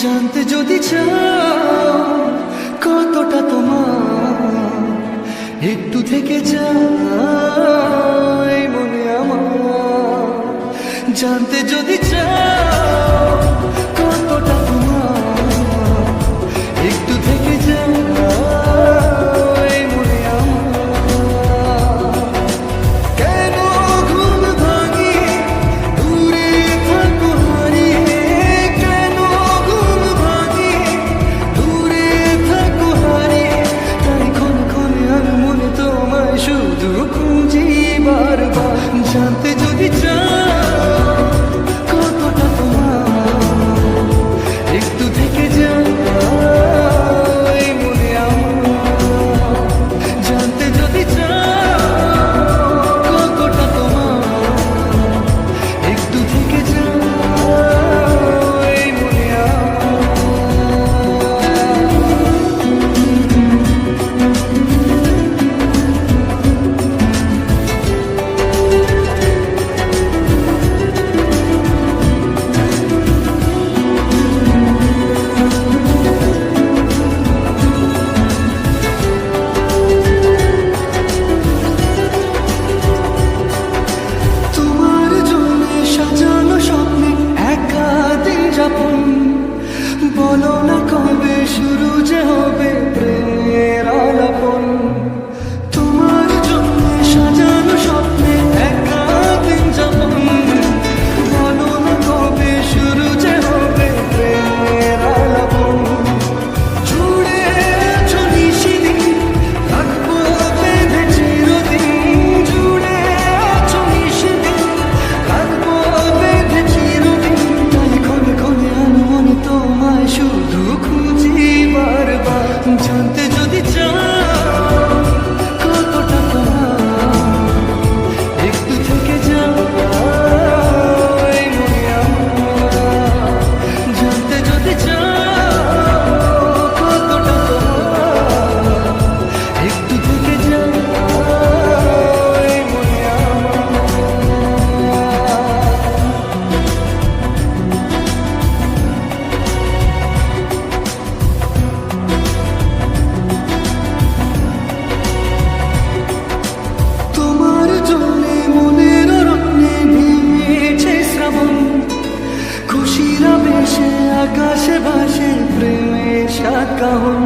জানতে যদি চাও কতটা তোমার, একটু থেকে যাই মনে আমার। জানতে যদি চাও কতটা তোমার, একটু থেকে যাই মনে আমার। কেন ঘুম ভাঙিয়ে দূরে থাকো হারিয়ে, কেন ঘুম ভাঙিয়ে দূরে থাকো হারিয়ে, তাই ক্ষণে ক্ষণে আমি মনে তোমায় শুধু খুঁজি বারবার। জানতে যদি চাও কতটা তোমার, একটু থেকে যাই মনে আমার। জানতে যদি চাও কতটা তোমার, একটু থেকে যাই মনে তোমার জন্য সাজানো স্বপ্নে একা দিন যাপন। বলো না কবে শুরু যে হবে প্রেমের আলাপন। তোমার জন্য সাজানো স্বপ্নে একা দিন যাপন। বলো না কবে শুরু যে হবে প্রেমের আলাপন। জুড়ে আছো নিশিদিন, থাকবো বেঁধে চিরদিন। জুড়ে আছো নিশিদিন, থাকবো বেঁধে চিরদিন। তাই ক্ষণে ক্ষণে আমি মনে তোমায় শুধু খুঁজি বারবার। জানতে যদি চাও কতটা তোমার, একটু থেকে যাই মনে আমার। জানতে যদি চাও কতটা তোমার, একটু থেকে যাই মনে আমার। তোমার জন্যে মনের রত্নে নেমেছে শ্রাবণ। খুশির আবেশে আকাশে ভাসে প্রেমের সাত কাহন।